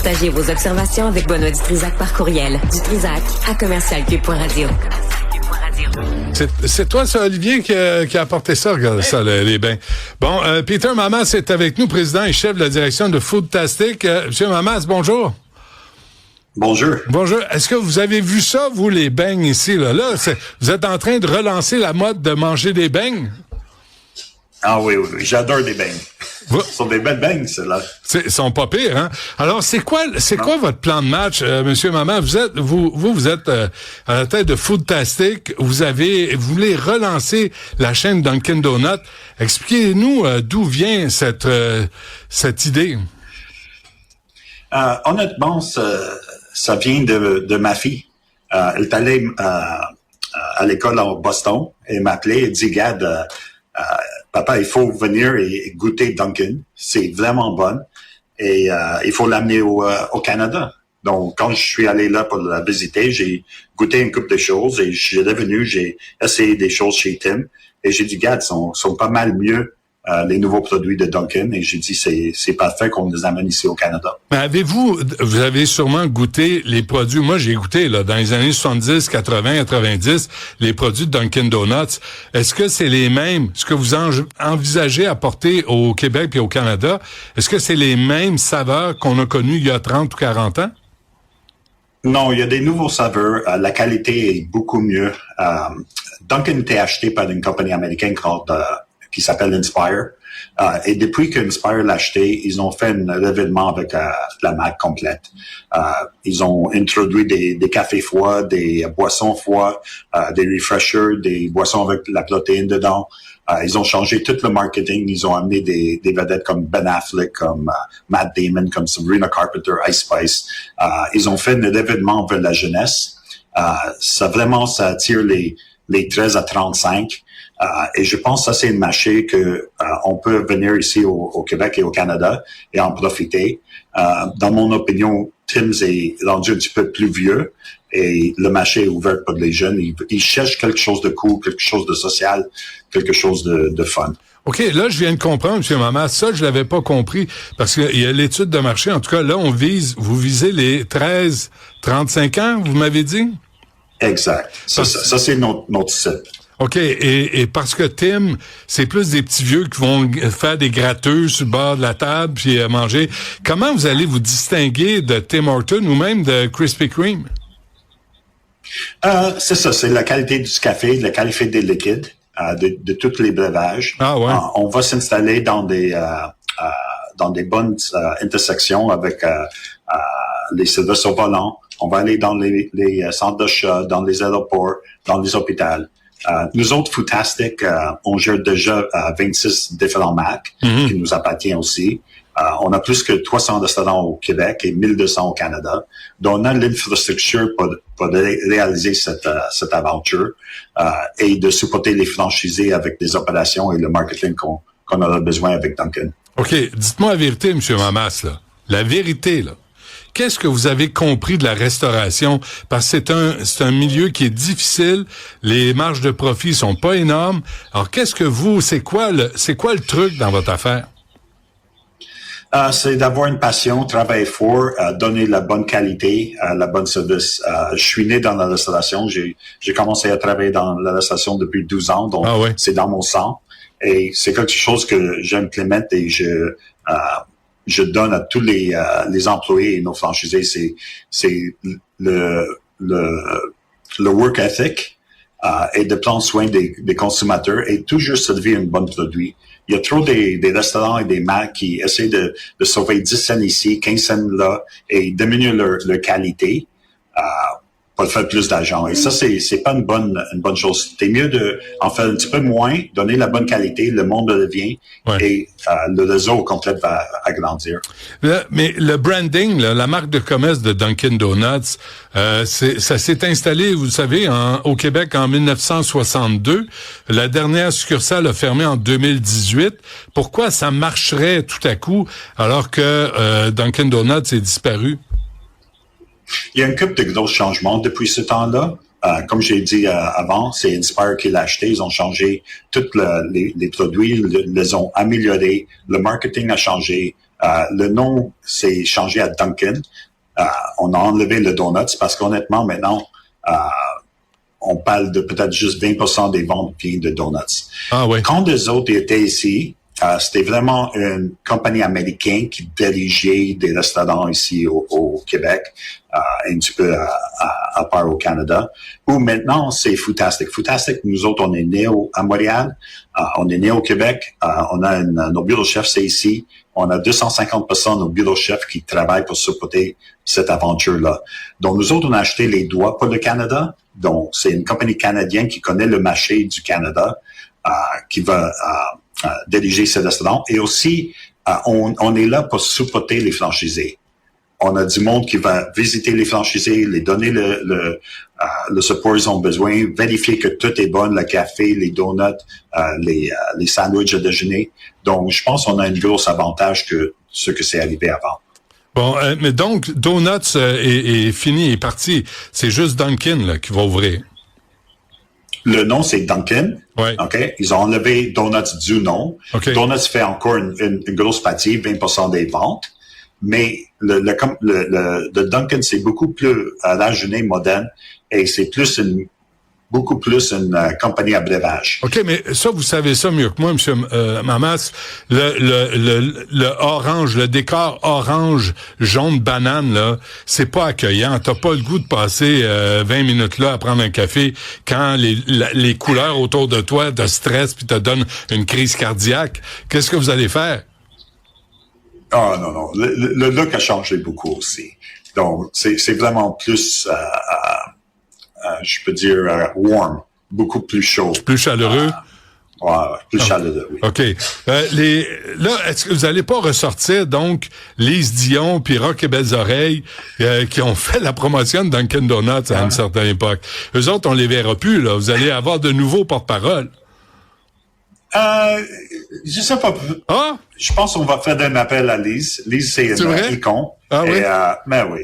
Partagez vos observations avec Benoît Dutrisac par courriel. Dutrisac@commercialcube.radio. C'est toi, ça, Olivier, qui a apporté ça, regarde ça, les bains. Bon, Peter Mamas est avec nous, président et chef de la direction de Foodtastic. Monsieur Mamas, bonjour. Bonjour. Bonjour. Est-ce que vous avez vu ça, vous, les beignes ici, là? Vous êtes en train de relancer la mode de manger des beignes? Ah oui, j'adore des beignes. Ce sont des belles beignes, ceux-là. Ils sont pas pires, hein? Alors, c'est quoi votre plan de match, Monsieur Maman? Vous êtes à la tête de Foodtastic. Vous voulez relancer la chaîne Dunkin' Donuts. Expliquez-nous d'où vient cette idée. Honnêtement, ça vient de ma fille. Elle est allée à l'école à Boston et m'appelait et dit, Gad, papa, il faut venir et goûter Dunkin'. C'est vraiment bon. Et il faut l'amener au Canada. Donc, quand je suis allé là pour la visiter, j'ai goûté une couple de choses et j'ai revenu, j'ai essayé des choses chez Tim. Et j'ai dit, Gad, sont pas mal mieux les nouveaux produits de Dunkin'. Et j'ai dit, c'est parfait qu'on les amène ici au Canada. Mais vous avez sûrement goûté les produits. Moi, j'ai goûté, là, dans les années 70, 80, 90, les produits de Dunkin' Donuts. Est-ce que c'est les mêmes? Ce que vous envisagez apporter au Québec et au Canada, est-ce que c'est les mêmes saveurs qu'on a connues il y a 30 ou 40 ans? Non, il y a des nouveaux saveurs. La qualité est beaucoup mieux. Dunkin' était acheté par une compagnie américaine qui s'appelle Inspire. Et depuis qu'Inspire l'a acheté, ils ont fait un événement avec la marque complète. Ils ont introduit des cafés froids, des boissons froids, des refreshers, des boissons avec la protéine dedans. Ils ont changé tout le marketing. Ils ont amené des vedettes comme Ben Affleck, comme Matt Damon, comme Sabrina Carpenter, Ice Spice. Ils ont fait un événement vers la jeunesse. Ça attire les 13 à 35. Et je pense que ça, c'est un marché que on peut venir ici au Québec et au Canada et en profiter. Dans mon opinion, Tim's est rendu un petit peu plus vieux et le marché est ouvert pour les jeunes. Ils cherchent quelque chose de cool, quelque chose de social, quelque chose de fun. OK, là, je viens de comprendre, M. Mamas. Ça, je l'avais pas compris. Parce qu'il y a l'étude de marché. En tout cas, là, vous visez les 13-35 ans, vous m'avez dit? Exact. Ça c'est notre site. OK. Et parce que Tim, c'est plus des petits vieux qui vont faire des gratteux sur le bord de la table puis manger. Comment vous allez vous distinguer de Tim Hortons ou même de Krispy Kreme? C'est ça. C'est la qualité du café, la qualité des liquides, de tous les breuvages. Ah ouais. On va s'installer dans des bonnes intersections avec les services au volant. On va aller dans les centres d'achat, dans les aéroports, dans les hôpitaux. Nous autres, Foodtastic, on gère déjà 26 différents marques qui nous appartiennent aussi. On a plus que 300 restaurants au Québec et 1200 au Canada. Donc, on a l'infrastructure pour réaliser cette aventure et de supporter les franchisés avec des opérations et le marketing qu'on aura besoin avec Dunkin'. OK. Dites-moi la vérité, M. Mamas, là. La vérité, là. Qu'est-ce que vous avez compris de la restauration? Parce que c'est un milieu qui est difficile. Les marges de profit sont pas énormes. Alors, c'est quoi le truc dans votre affaire? C'est d'avoir une passion, travailler fort, donner la bonne qualité, la bonne service. Je suis né dans la restauration. J'ai commencé à travailler dans la restauration depuis 12 ans. Donc, c'est dans mon sang. Et c'est quelque chose que j'implémente et je donne à tous les employés et nos franchisés. C'est le work ethic et de prendre soin des consommateurs et toujours servir un bon produit. Il y a trop des restaurants et des marques qui essaient de sauver 10 cents ici, 15 cents là et diminuer leur qualité pour faire plus d'argent. Et ça, c'est pas une bonne chose. C'est mieux de en faire un petit peu moins, donner la bonne qualité, le monde revient et le réseau au complet va agrandir. Mais le branding, la marque de commerce de Dunkin' Donuts, ça s'est installé, vous savez, au Québec en 1962. La dernière succursale a fermé en 2018. Pourquoi ça marcherait tout à coup alors que Dunkin' Donuts est disparu? Il y a une couple de gros changements depuis ce temps-là. Comme j'ai dit avant, c'est Inspire qui l'a acheté. Ils ont changé tous les produits, les ont améliorés. Le marketing a changé. Le nom s'est changé à Dunkin'. On a enlevé le Donuts parce qu'honnêtement, maintenant, on parle de peut-être juste 20% des ventes viennent de Donuts. Ah oui. Quand les autres étaient ici, c'était vraiment une compagnie américaine qui dirigeait des restaurants ici au Québec, un petit peu à part au Canada, où maintenant c'est Foodtastic. Foodtastic, nous autres, on est nés à Montréal, on est nés au Québec, on a nos bureaux de chefs, c'est ici, on a 250% de nos bureaux de chefs qui travaillent pour supporter cette aventure-là. Donc, nous autres, on a acheté les droits pour le Canada, donc c'est une compagnie canadienne qui connaît le marché du Canada, qui va diriger ces restaurants. Et aussi, on est là pour supporter les franchisés. On a du monde qui va visiter les franchisés, les donner le support qu'ils ont besoin, vérifier que tout est bon, le café, les donuts, les sandwichs à déjeuner. Donc, je pense qu'on a un gros avantage que ce que c'est arrivé avant. Bon, mais donc, Donuts est fini, est parti. C'est juste Dunkin' là, qui va ouvrir. Le nom, c'est Dunkin'. Ouais. OK? Ils ont enlevé Donuts du nom. Okay. Donuts fait encore une grosse partie, 20% des ventes. Mais le Dunkin', c'est beaucoup plus rajeuni, moderne, et c'est beaucoup plus une compagnie à breuvage. OK, mais ça, vous savez ça mieux que moi, M. Mamas. Le orange, le décor orange, jaune, banane, là, c'est pas accueillant. T'as pas le goût de passer 20 minutes là à prendre un café quand les couleurs autour de toi te stressent puis te donnent une crise cardiaque. Qu'est-ce que vous allez faire? Ah, non. Le look a changé beaucoup aussi. Donc, c'est vraiment plus, je peux dire, warm, beaucoup plus chaud. Plus chaleureux? Plus chaleureux, oui. OK. Là, est-ce que vous allez pas ressortir, donc, Lise Dion puis Rock et Belles Oreilles, qui ont fait la promotion de Dunkin' Donuts à une certaine époque? Eux autres, on les verra plus, là. Vous allez avoir de nouveaux porte-parole. Je sais pas. Ah? Je pense qu'on va faire un appel à Lise. Lise, c'est une icône. Ah oui? Mais oui.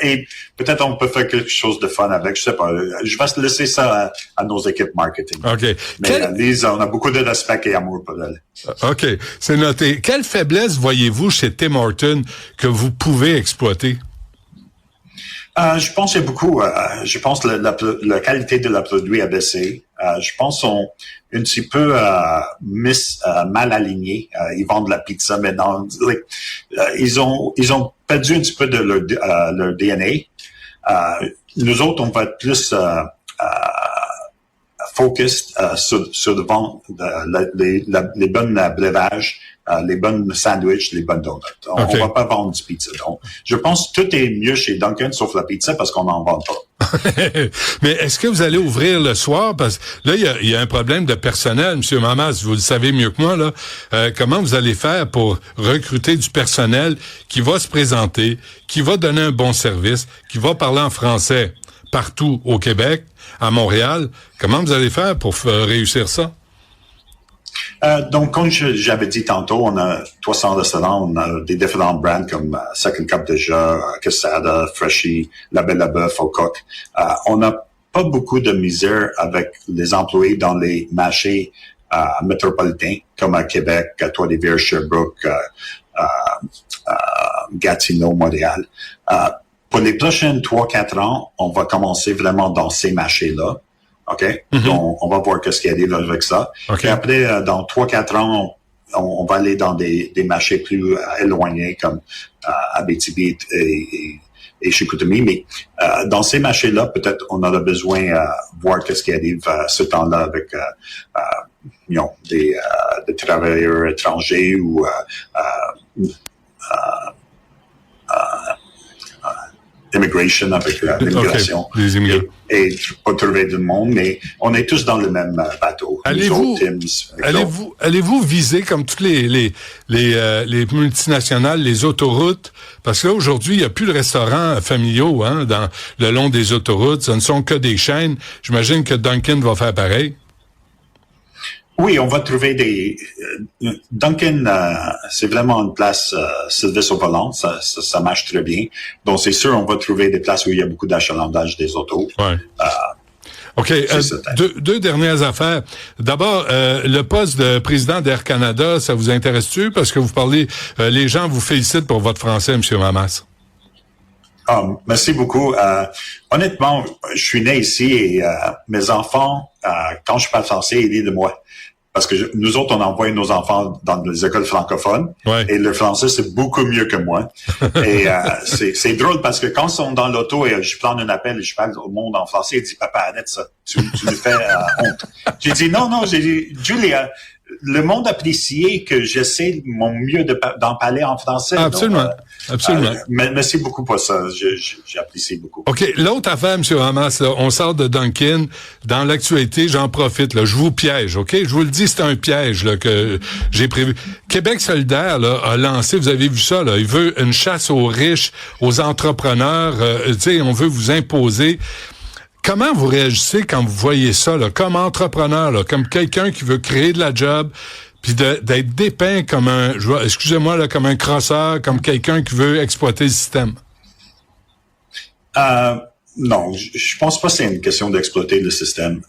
Et peut-être on peut faire quelque chose de fun avec. Je sais pas. Je vais laisser ça à nos équipes marketing. OK. Mais Lise, on a beaucoup de respect et amour pour elle. OK. C'est noté. Quelle faiblesse voyez-vous chez Tim Hortons que vous pouvez exploiter? Je pense qu'il y a beaucoup. Je pense que la qualité de la produit a baissé. Je pense qu'ils sont un petit peu mal alignés. Ils vendent de la pizza maintenant. Ils ont perdu un petit peu de leur DNA. Nous autres, on va être plus focused sur le vente, les bonnes breuvages, les bonnes sandwichs, les bonnes donuts. On va pas vendre du pizza. Donc, je pense que tout est mieux chez Dunkin' sauf la pizza parce qu'on n'en vend pas. Mais est-ce que vous allez ouvrir le soir? Parce que là, il y a un problème de personnel, M. Mamas, vous le savez mieux que moi, là. Comment vous allez faire pour recruter du personnel qui va se présenter, qui va donner un bon service, qui va parler en français partout au Québec, à Montréal? Comment vous allez faire pour réussir ça? Donc, comme j'avais dit tantôt, on a 300 restaurants, on a des différents brands comme Second Cup déjà, Quesada, Freshie, La Belle La Bœuf, O'Cook. On n'a pas beaucoup de misère avec les employés dans les marchés métropolitains, comme à Québec, à Trois-Rivières, Sherbrooke, Gatineau, Montréal. Pour les prochaines 3-4 ans, on va commencer vraiment dans ces marchés-là. OK? Mm-hmm. Donc, on va voir qu'est-ce qui arrive avec ça. Okay. Et après, dans 3-4 ans, on va aller dans des marchés plus éloignés comme Abitibi et Chicoutimi. Mais dans ces marchés-là, peut-être on aura besoin de voir qu'est-ce qui arrive ce temps-là avec des travailleurs étrangers ou immigration avec l'immigration. Okay. Les immigrants. Et pas trouver du monde, mais on est tous dans le même bateau. Allez-vous viser comme toutes les multinationales, les autoroutes? Parce que là, aujourd'hui, il n'y a plus de restaurants familiaux, dans le long des autoroutes. Ce ne sont que des chaînes. J'imagine que Dunkin' va faire pareil. Oui, on va trouver Dunkin', c'est vraiment une place service au volant, ça marche très bien. Donc c'est sûr, on va trouver des places où il y a beaucoup d'achalandage des autos. Ouais. OK. Deux dernières affaires. D'abord, le poste de président d'Air Canada, ça vous intéresse-tu? Parce que vous parlez, les gens vous félicitent pour votre français, M. Mamas. Merci beaucoup. Honnêtement, je suis né ici et mes enfants, quand je parle français, ils rient de moi. Parce que nous autres, on envoie nos enfants dans les écoles francophones. Ouais. Et le français, c'est beaucoup mieux que moi. Et c'est drôle parce que quand ils sont dans l'auto et je prends un appel et je parle au monde en français, il dit, papa, arrête ça. Tu nous fais honte. J'ai dit, non, j'ai dit, Julia, le monde apprécie que j'essaie mon mieux d'en parler en français. Absolument. Donc, absolument. Merci beaucoup pour ça. J'apprécie beaucoup. OK. L'autre affaire, M. Hamas, là, on sort de Dunkin. Dans l'actualité, j'en profite. Là, je vous piège, OK? Je vous le dis, c'est un piège là, que j'ai prévu. Québec solidaire là, a lancé, vous avez vu ça, là, il veut une chasse aux riches, aux entrepreneurs. Tu sais, on veut vous imposer. Comment vous réagissez quand vous voyez ça, là, comme entrepreneur, là, comme quelqu'un qui veut créer de la job, puis d'être dépeint comme excusez-moi, là, comme un crosseur, comme quelqu'un qui veut exploiter le système? Non, je pense pas que c'est une question d'exploiter le système.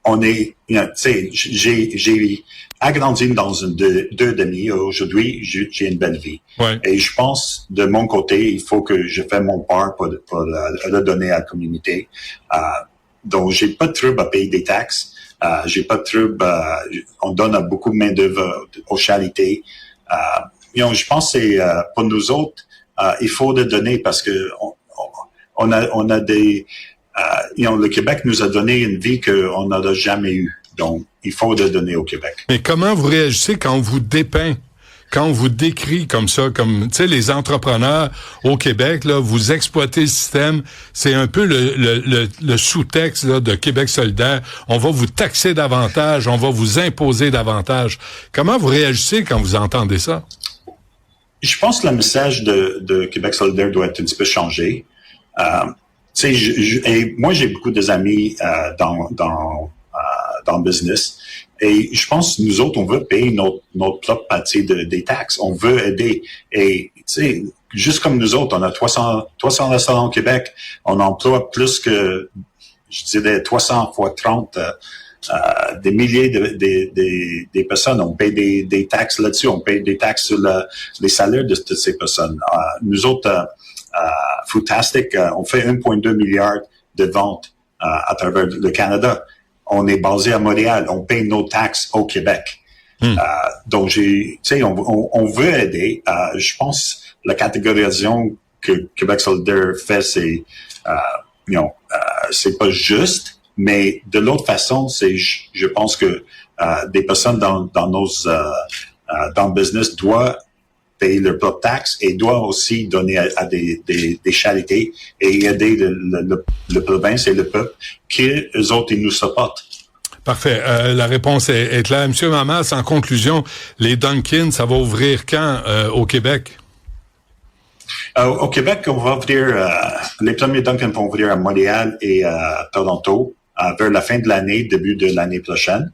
Tu sais, j'ai agrandi dans deux demi. Aujourd'hui, j'ai une belle vie. Ouais. Et je pense, de mon côté, il faut que je fasse mon part pour le donner à la communauté. Donc, j'ai pas de trouble à payer des taxes. J'ai pas de trouble. On donne beaucoup de main-d'œuvre aux charités. Je pense que c'est pour nous autres, il faut le donner parce que on a des le Québec nous a donné une vie qu'on n'aurait jamais eue. Donc, il faut le donner au Québec. Mais comment vous réagissez quand on vous dépeint, quand on vous décrit comme ça, comme, tu sais, les entrepreneurs au Québec, là, vous exploitez le système, c'est un peu le sous-texte, là, de Québec solidaire. On va vous taxer davantage, on va vous imposer davantage. Comment vous réagissez quand vous entendez ça? Je pense que le message de Québec solidaire doit être un petit peu changé. Tu sais, et moi, j'ai beaucoup d'amis dans le business. Et je pense que nous autres, on veut payer notre propre partie des taxes. On veut aider. Et, tu sais, juste comme nous autres, on a 300 restaurants au Québec. On emploie plus que, je dirais, 300 fois 30, des milliers des personnes. On paye des taxes là-dessus. On paye des taxes sur les salaires de toutes ces personnes. Nous autres, Foodtastic, on fait 1,2 milliard de ventes à travers le Canada. On est basé à Montréal. On paye nos taxes au Québec. Donc, tu sais, on veut aider. Je pense la catégorisation que Québec solidaire fait, c'est pas juste. Mais de l'autre façon, je pense que des personnes dans le business doivent payer leurs propres taxes et doivent aussi donner à des charités et aider le province et le peuple qu'eux autres, ils nous supportent. Parfait. La réponse est claire. Monsieur Mamas, en conclusion, les Dunkin, ça va ouvrir quand au Québec? Au Québec, on va ouvrir, les premiers Dunkin vont ouvrir à Montréal et à Toronto vers la fin de l'année, début de l'année prochaine.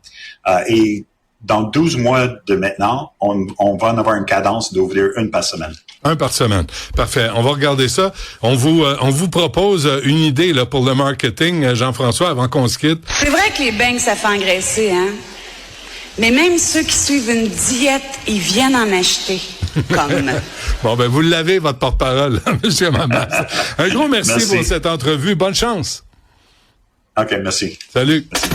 Et dans 12 mois de maintenant, on va en avoir une cadence d'ouvrir une par semaine. Un par semaine. Parfait. On va regarder ça. On vous propose une idée là pour le marketing, Jean-François, avant qu'on se quitte. C'est vrai que les beignes, ça fait engraisser, hein? Mais même ceux qui suivent une diète, ils viennent en acheter. Comme. Bon, ben, vous l'avez, votre porte-parole, M. Mamas. Un gros merci pour cette entrevue. Bonne chance. OK, merci. Salut. Merci.